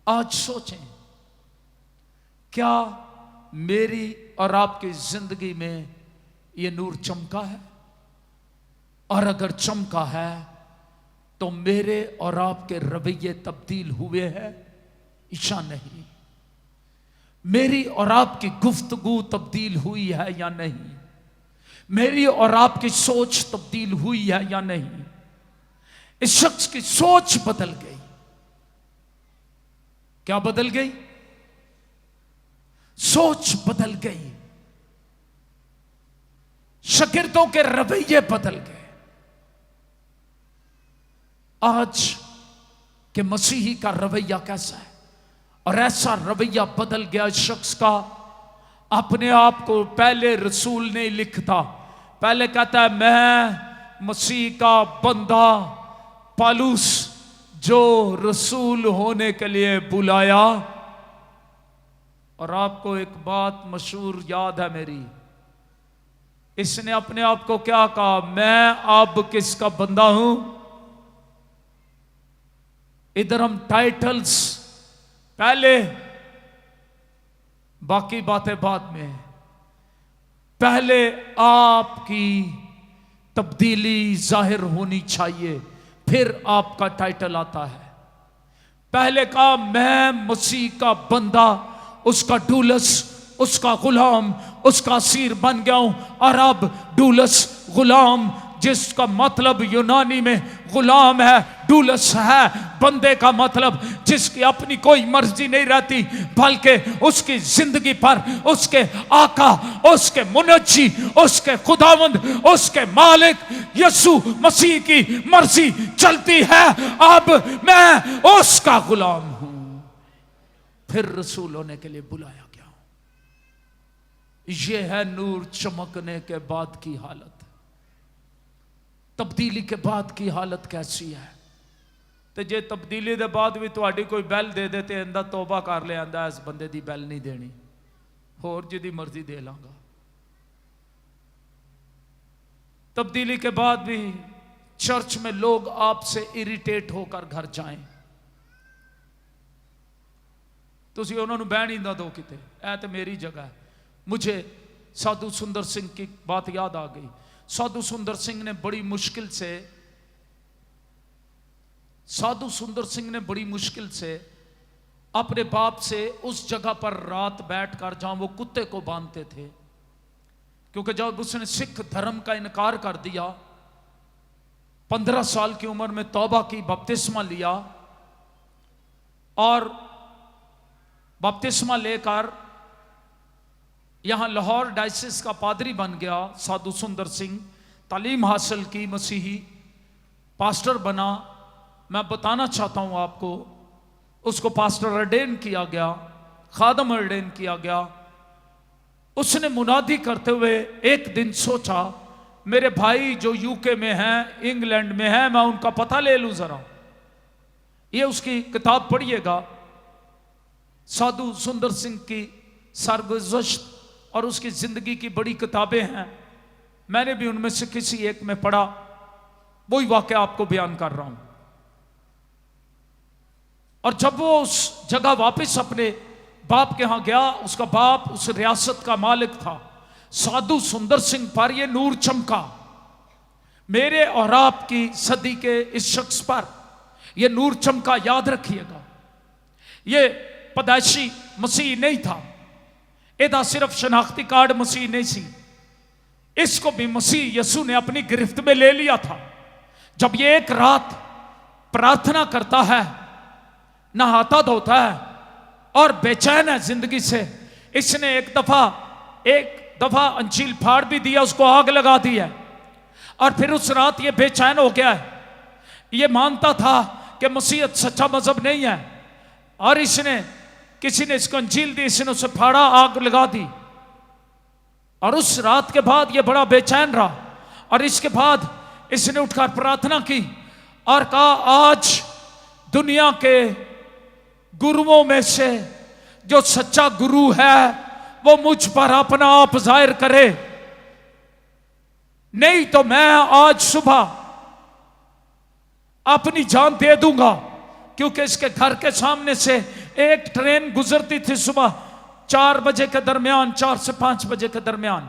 आज सोचें, क्या मेरी और आपकी जिंदगी में ये नूर चमका है? और अगर चमका है तो मेरे और आपके रवैये तब्दील हुए हैं या नहीं? मेरी और आपकी गुफ्तगू तब्दील हुई है या नहीं? मेरी और आपकी सोच तब्दील हुई है या नहीं? इस शख्स की सोच बदल गई। क्या बदल गई? सोच बदल गई। शागिर्दों के रवैये बदल गए। आज के मसीही का रवैया कैसा है? और ऐसा रवैया बदल गया इस शख्स का। अपने आप को पहले रसूल नहीं लिखता, पहले कहता है मैं मसीह का बंदा पालूस, जो रसूल होने के लिए बुलाया। और आपको एक बात मशहूर याद है मेरी, इसने अपने आप को क्या कहा? मैं अब किसका बंदा हूं? इधर हम टाइटल्स पहले, बाकी बातें बाद में। पहले आपकी तब्दीली जाहिर होनी चाहिए, फिर आपका टाइटल आता है। पहले कहा मैं मसीह का बंदा, उसका डूलस, उसका गुलाम, उसका असीर बन गया हूं। और अब डूलस गुलाम, जिसका मतलब यूनानी में गुलाम है, डूलस है बंदे का मतलब जिसकी अपनी कोई मर्जी नहीं रहती, बल्कि उसकी जिंदगी पर उसके आका, उसके मुनज्जी, उसके खुदावंद, उसके मालिक यीशु मसीह की मर्जी चलती है। अब मैं उसका गुलाम हूं, फिर रसूल होने के लिए बुलाया गया हूं। यह है नूर चमकने के बाद की हालत। तब्दीली के बाद की हालत कैसी है? तो जे तब्दीली के बाद भी तुहाडी कोई बैल दे देते अंदा तौबा कर ले, आंदा इस बंदे दी बैल नहीं देनी, होर जिहदी मर्जी दे लांगा। तब्दीली के बाद भी चर्च में लोग आपसे इरिटेट होकर घर जाएं, तुसी उन्होंने बहन ही ना दो किते, ऐ तो मेरी जगह है। मुझे साधु सुंदर सिंह की बात याद आ गई। साधु सुंदर सिंह ने बड़ी मुश्किल से अपने बाप से उस जगह पर रात बैठकर जहां वो कुत्ते को बांधते थे, क्योंकि जब उसने सिख धर्म का इनकार कर दिया, 15 साल की उम्र में तौबा की, बपतिस्मा लिया और बपतिस्मा लेकर यहां लाहौर डायसिस का पादरी बन गया साधु सुंदर सिंह। तालीम हासिल की, मसीही पास्टर बना। मैं बताना चाहता हूं आपको, उसको पास्टर अर्डेन किया गया, खादम अर्डेन किया गया। उसने मुनादी करते हुए एक दिन सोचा, मेरे भाई जो यूके में हैं, इंग्लैंड में हैं, मैं उनका पता ले लूं जरा। ये उसकी किताब पढ़िएगा, साधु सुंदर सिंह की सरगुज़श्त और उसकी जिंदगी की बड़ी किताबें हैं। मैंने भी उनमें से किसी एक में पढ़ा, वही वाकया आपको बयान कर रहा हूं। और जब वो उस जगह वापस अपने बाप के यहां गया, उसका बाप उस रियासत का मालिक था। साधु सुंदर सिंह पर यह नूर चमका। मेरे और आपकी सदी के इस शख्स पर यह नूर चमका, याद रखिएगा। यह पैदाइशी मसीह नहीं था, एदा सिर्फ शनाख्ती कार्ड मसीह नहीं सी, इसको भी मसीह यसू ने अपनी गिरफ्त में ले लिया था। जब ये एक रात प्रार्थना करता है, नहाता धोता है और बेचैन है जिंदगी से, इसने एक दफा अंजील फाड़ भी दिया, उसको आग लगा दी है। और फिर उस रात ये बेचैन हो गया है। ये मानता था कि मसीहत सच्चा मजहब नहीं है, और किसी ने इसको अंजील दी, इसने उसे फाड़ा, आग लगा दी। और उस रात के बाद ये बड़ा बेचैन रहा, और इसके बाद इसने उठकर प्रार्थना की और कहा, आज दुनिया के गुरुओं में से जो सच्चा गुरु है वो मुझ पर अपना आप जाहिर करे, नहीं तो मैं आज सुबह अपनी जान दे दूंगा। क्योंकि इसके घर के सामने से एक ट्रेन गुजरती थी सुबह 4 बजे के दरमियान, 4 से 5 बजे के दरमियान।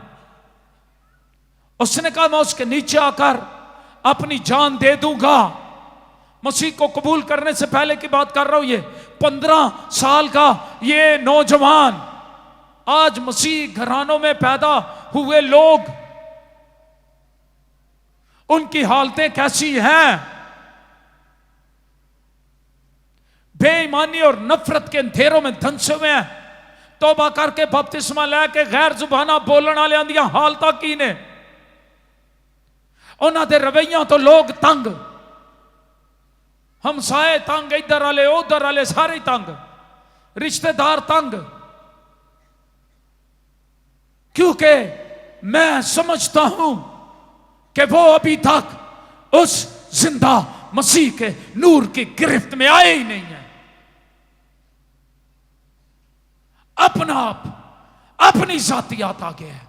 उसने कहा, मैं उसके नीचे आकर अपनी जान दे दूंगा। मसीह को कबूल करने से पहले की बात कर रहा हूं। ये 15 साल का ये नौजवान, आज मसीह घरानों में पैदा हुए लोग, उनकी हालतें कैसी हैं? बेईमानी और नफरत के अंधेरों में धंसे हुए हैं। तौबा करके बपतिस्मा लेके गैर जुबाना बोलने वाले दियां हालत की ने, उन्हां दे रवैया तो लोग तंग, हमसाए तंग, इधर वाले उधर वाले सारे तंग, रिश्तेदार तंग। क्योंकि मैं समझता हूं कि वो अभी तक उस जिंदा मसीह के नूर की गिरफ्त में आए ही नहीं है। अपना आप अपनी जातियात आ गया है।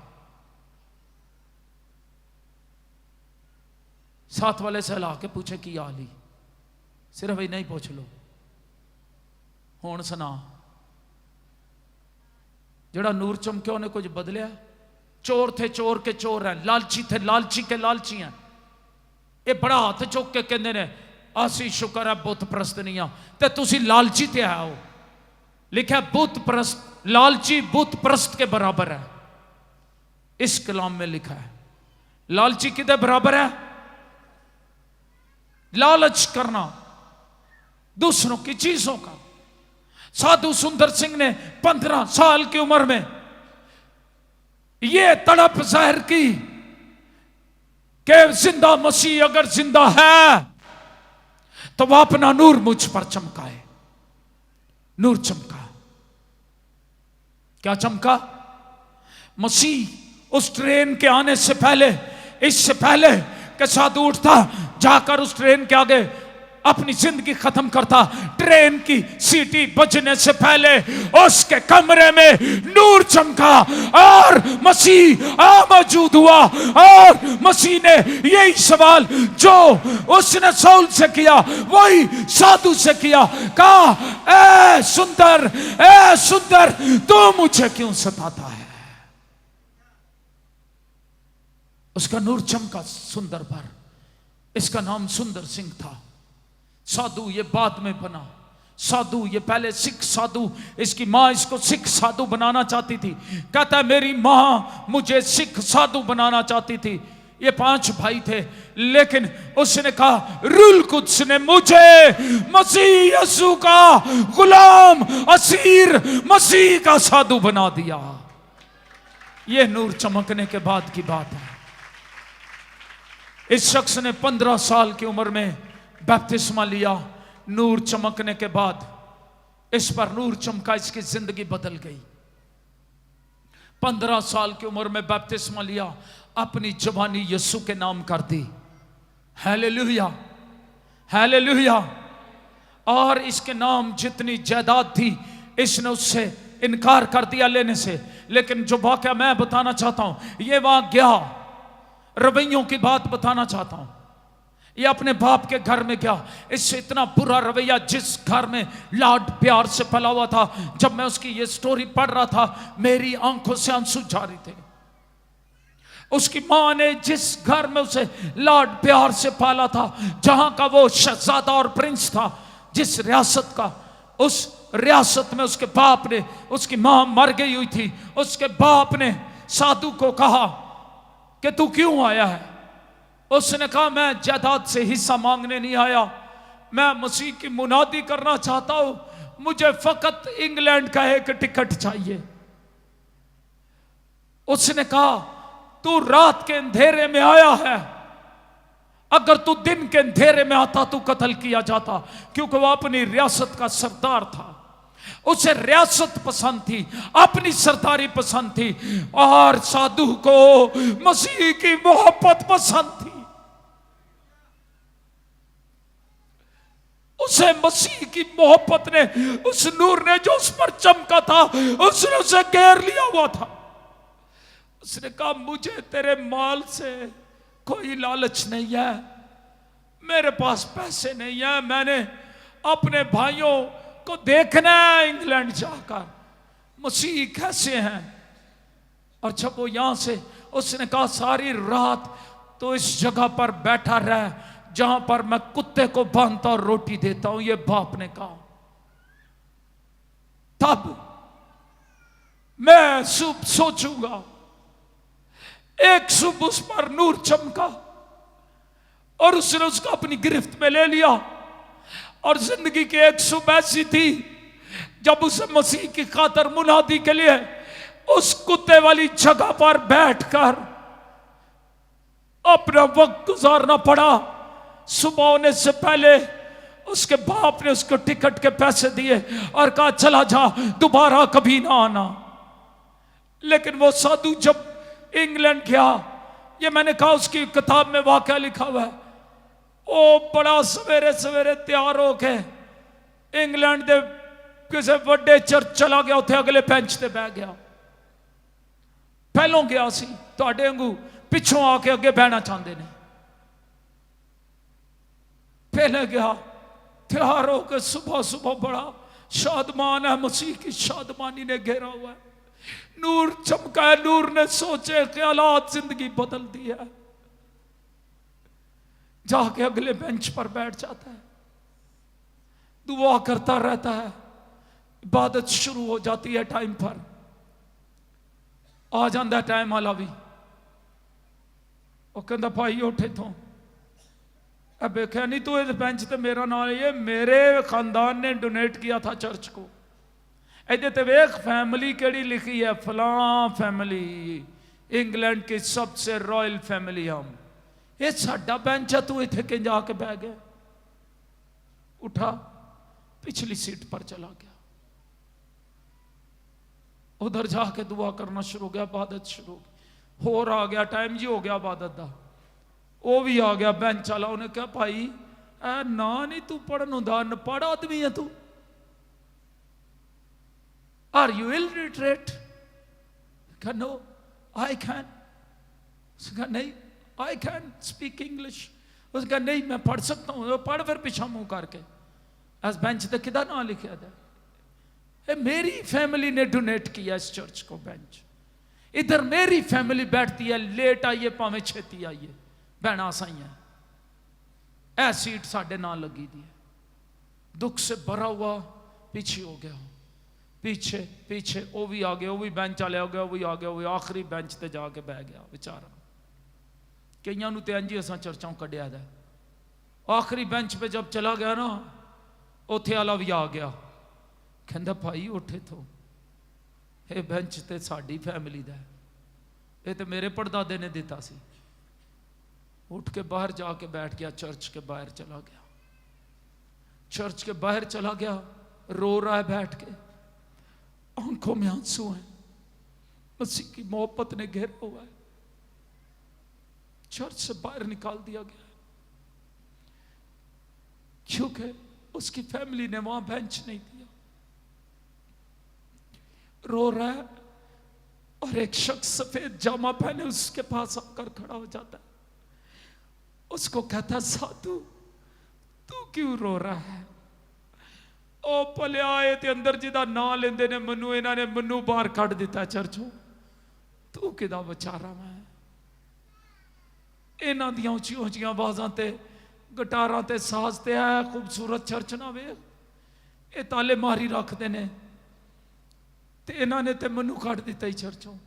साथ वाले से ला के पूछे की हाली, सिर्फ ही नहीं पूछ लो, हुण सुना जड़ा नूर चमके उन्हें कुछ बदलिया? चोर थे चोर के चोर हैं, लालची थे लालची के लालची हैं। ये बड़ा हाथ चुक के कहते ने, आसी शुक्र है बुत परस्त नहीं आ, ते तुसी लालची ते आओ। लिखा बुत परस्त, लालची बुत परस्त के बराबर है। इस कलाम में लिखा है। लालची किधर बराबर है? लालच करना दूसरों की चीजों का। साधु सुंदर सिंह ने 15 साल की उम्र में यह तड़प जाहिर की कि जिंदा मसीह अगर जिंदा है तो वह अपना नूर मुझ पर चमकाए। नूर चमका। क्या चमका? मसीह उस ट्रेन के आने से पहले, इससे पहले कि साधु उठता जाकर उस ट्रेन के आगे अपनी जिंदगी खत्म करता, ट्रेन की सीटी बजने से पहले उसके कमरे में नूर चमका और मसीह मौजूद हुआ। और मसीह ने यही सवाल जो उसने साउल से किया वही साधु से किया। कहा, ए सुंदर तू मुझे क्यों सताता है? उसका नूर चमका सुंदर पर। इसका नाम सुंदर सिंह था। साधु ये बाद में बना साधु, ये पहले सिख साधु। इसकी माँ इसको सिख साधु बनाना चाहती थी। कहता है मेरी माँ मुझे सिख साधु बनाना चाहती थी। ये 5 भाई थे, लेकिन उसने कहा रूल कुद्स ने मुझे मसीह यीशु का गुलाम असीर मसीह का साधु बना दिया। ये नूर चमकने के बाद की बात है। इस शख्स ने 15 साल की उम्र में बपतिस्मा लिया। नूर चमकने के बाद इस पर नूर चमका, इसकी जिंदगी बदल गई। 15 साल की उम्र में बपतिस्मा लिया, अपनी जवानी यीशु के नाम कर दी। Hallelujah hallelujah. और इसके नाम जितनी जायदाद थी इसने उससे इनकार कर दिया लेने से। लेकिन जो वाकया मैं बताना चाहता हूं, ये वहां गया, रवैयों की बात बताना चाहता हूं। ये अपने बाप के घर में गया। इससे इतना बुरा रवैया, जिस घर में लाड प्यार से पला हुआ था। जब मैं उसकी ये स्टोरी पढ़ रहा था, मेरी आंखों से आंसू जारी थे। उसकी मां ने जिस घर में उसे लाड प्यार से पाला था, जहां का वो शहजादा और प्रिंस था, जिस रियासत का, उस रियासत में उसके बाप ने, उसकी मां मर गई हुई थी, उसके बाप ने साधु को कहा कि तू क्यों आया है? उसने कहा मैं जायदाद से हिस्सा मांगने नहीं आया, मैं मसीह की मुनादी करना चाहता हूं, मुझे फकत इंग्लैंड का एक टिकट चाहिए। उसने कहा तू रात के अंधेरे में आया है, अगर तू दिन के अंधेरे में आता तो कत्ल किया जाता, क्योंकि वह अपनी रियासत का सरदार था। उसे रियासत पसंद थी, अपनी सरदारी पसंद थी, और साधु को मसीह की मोहब्बत पसंद थी। उसे मसीह की मोहब्बत ने, उस नूर ने जो उस पर चमका था, उसने उसे घेर लिया हुआ था। उसने कहा मुझे तेरे माल से कोई लालच नहीं है, मेरे पास पैसे नहीं है, मैंने अपने भाइयों को देखना है इंग्लैंड जाकर मसीह कैसे हैं। और जब वो यहां से, उसने कहा सारी रात तो इस जगह पर बैठा रह जहां पर मैं कुत्ते को बांधता और रोटी देता हूं, ये बाप ने कहा। तब मैं सुबह सोचूंगा, एक सुबह उस पर नूर चमका और उसने उसको अपनी गिरफ्त में ले लिया। और जिंदगी की एक सुबह ऐसी थी जब उसे मसीह की खातर मुनादी के लिए उस कुत्ते वाली जगह पर बैठकर अपना वक्त गुजारना पड़ा। सुबह होने से पहले उसके बाप ने उसको टिकट के पैसे दिए और कहा चला जा, दोबारा कभी ना आना। लेकिन वो साधु जब इंग्लैंड गया, ये मैंने कहा उसकी किताब में वाकया लिखा हुआ है, वो बड़ा सवेरे सवेरे तैयार होके इंग्लैंड दे किसी बड़े चर्च चला गया, उथे अगले बेंच ते बह गया। पहलों गया सी, तुहाडे वांगू पिछों आके अगे बहना चाहते ने। पहले गया तैयार होकर, सुबह सुबह बड़ा शादमान है, मसीह की शादमानी ने घेरा हुआ है, नूर चमका है। नूर ने सोचे ख्यालात जिंदगी बदल दी है, जाके अगले बेंच पर बैठ जाता है, दुआ करता रहता है। इबादत शुरू हो जाती है, टाइम पर आ जाता है टाइम वाला भी। वो कहता भाई उठे तो देखा नहीं तू इस बेंच ते मेरा नाम, ये मेरे खानदान ने डोनेट किया था चर्च को। इधर ते वेख फैमिली केड़ी लिखी है, फलां फैमिली, इंग्लैंड की सबसे रॉयल फैमिली हम, ये साडा बेंच है, तू इथे के जाके बह गया। उठा, पिछली सीट पर चला गया, उधर जाके दुआ करना शुरू हो गया, इबादत शुरू हो गई। होर आ गया टाइम जी, हो गया इबादत का, वो भी आ गया बेंच वाला। उन्हें कहा भाई ए ना नहीं तू पढ़न हुंदा, अनपढ़ आदमी है तू, are you illiterate? No I can. उसका नहीं आई कैन स्पीक इंग्लिश। उसका नहीं मैं पढ़ सकता हूँ। पढ़ फिर पीछा मुंह करके, इस बेंच पे किदा ना लिखा था, मेरी फैमिली ने डोनेट किया इस चर्च को बेंच, इधर मेरी फैमिली बैठती है, लेट आइए भावें छेती आइए, भैणा साइया ऐ सीट साढ़े नाल लगी दी है। दुख से भरा हुआ पीछे हो गया, पीछे पीछे वो भी आ गया, वो भी बेंच वाले हो गया, वो भी आ गया, वो आखिरी बेंच ते जाके बह गया बेचारा। कईयां नूं ते इंज ही असां चर्चां कढ़िया दा, आखिरी बेंच पे जब चला गया ना, उत्थे वाला भी आ गया, कहंदा भाई उठे तो ये बेंच ते साडी फैमिली दा है, ये तो मेरे पड़दादे ने दिता सी। उठ के बाहर जाके बैठ गया, चर्च के बाहर चला गया, चर्च के बाहर चला गया, रो रहा है बैठ के, आंखों में आंसू हैं, मसीह की मोहब्बत ने घेरा हुआ है। चर्च से बाहर निकाल दिया गया क्योंकि उसकी फैमिली ने वहां बेंच नहीं दिया। रो रहा है और एक शख्स सफेद जामा पहने उसके पास आकर खड़ा हो जाता है, उसको कहता साधु तू क्यों रो रहा है? ओ भले आए ते अंदर जिदा ना लेंदे ने मनु, इन्हां ने मनु बाहर कढ़ दिता चर्चों, तू किदा बेचारा मैं? इन्हां दियां उच्ची उच्चियां आवाज़ां ते गिटारां ते साज ते है खूबसूरत चर्च ना वे, ये ताले मारी रखते ने, ते इन्हां ने ते मनु कढ़ दिता ही चर्चों।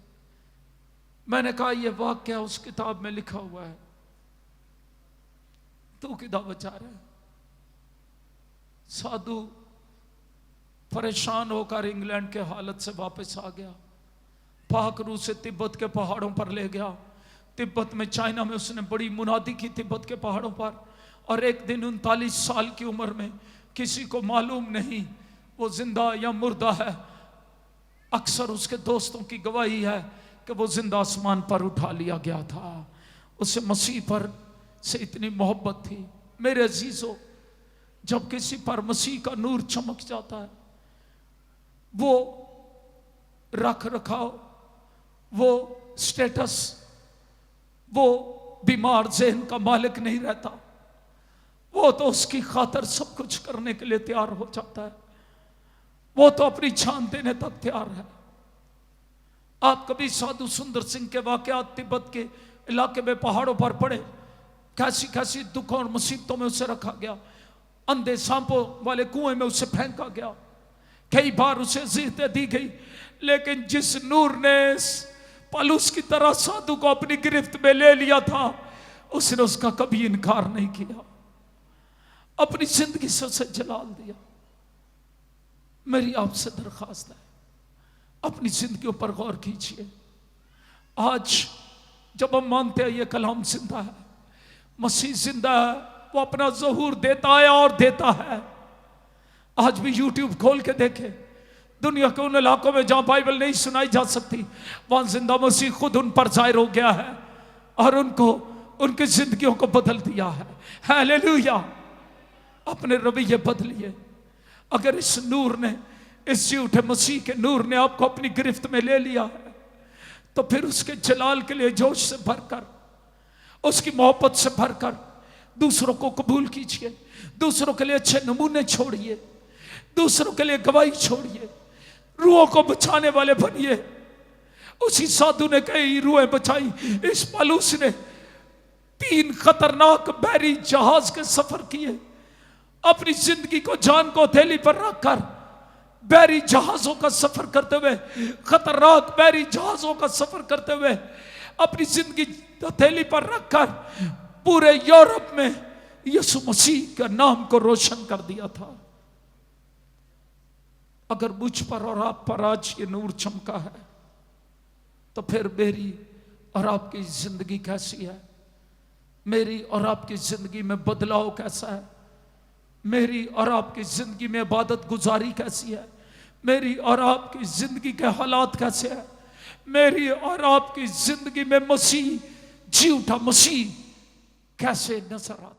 मैंने कहा ये वाक्य उस किताब में लिखा हुआ है, तू किदा बेचारा है? साधु परेशान होकर इंग्लैंड के हालत से वापस आ गया, पाक रूस से तिब्बत के पहाड़ों पर ले गया। तिब्बत में, चाइना में उसने बड़ी मुनादी की तिब्बत के पहाड़ों पर, और एक दिन 39 साल की उम्र में किसी को मालूम नहीं वो जिंदा या मुर्दा है। अक्सर उसके दोस्तों की गवाही है कि वो जिंदा आसमान पर उठा लिया गया था। उसे मसीह पर से इतनी मोहब्बत थी। मेरे अजीजों, जब किसी पर मसीह का नूर चमक जाता है, वो रख रखाव, वो स्टेटस, वो बीमार ज़हन का मालिक नहीं रहता, वो तो उसकी खातर सब कुछ करने के लिए तैयार हो जाता है, वो तो अपनी जान देने तक तैयार है। आप कभी साधु सुंदर सिंह के वाकयात तिब्बत के इलाके में पहाड़ों पर पड़े, कैसी कैसी दुखों और मुसीबतों में उसे रखा गया, अंधे सांपों वाले कुएं में उसे फेंका गया, कई बार उसे अज़ियतें दी गई, लेकिन जिस नूर ने पलूस की तरह साधु को अपनी गिरफ्त में ले लिया था, उसने उसका कभी इनकार नहीं किया, अपनी जिंदगी से उसे जलाल दिया। मेरी आपसे दरखास्त है, अपनी जिंदगी पर गौर कीजिए। आज जब हम मानते हैं ये कलाम जिंदा है, मसीह जिंदा है, वो अपना ज़हूर देता है और देता है। आज भी यूट्यूब खोल के देखे, दुनिया के उन इलाकों में जहां बाइबल नहीं सुनाई जा सकती, वहां जिंदा मसीह खुद उन पर जाहिर हो गया है और उनको, उनकी जिंदगियों को बदल दिया है। हालेलुया! अपने रवैये बदलिए। अगर इस नूर ने, इस झूठे मसीह के नूर ने आपको अपनी गिरफ्त में ले लिया है, तो फिर उसके जलाल के लिए जोश से भरकर, उसकी मोहब्बत से भरकर दूसरों को कबूल कीजिए, दूसरों के लिए अच्छे नमूने छोड़िए, दूसरों के लिए गवाही छोड़िए, रूहों को बचाने वाले बनिए। उसी साधु ने कई रूहें बचाई। इस पलूस ने 3 खतरनाक बहरी जहाज के सफर किए, अपनी जिंदगी को, जान को हथेली पर रखकर बहरी जहाजों का सफर करते हुए, खतरनाक बहरी जहाजों का सफर करते हुए, अपनी जिंदगी हथेली पर रखकर पूरे यूरोप में यीशु मसीह के नाम को रोशन कर दिया था। अगर मुझ पर और आप पर आज ये नूर चमका है, तो फिर मेरी और आपकी जिंदगी कैसी है? मेरी और आपकी जिंदगी में बदलाव कैसा है? मेरी और आपकी जिंदगी में इबादत गुजारी कैसी है? मेरी और आपकी जिंदगी के हालात कैसे हैं? मेरी और आपकी जिंदगी में मसीह, झूठा मसीह कैसे नजर आता है?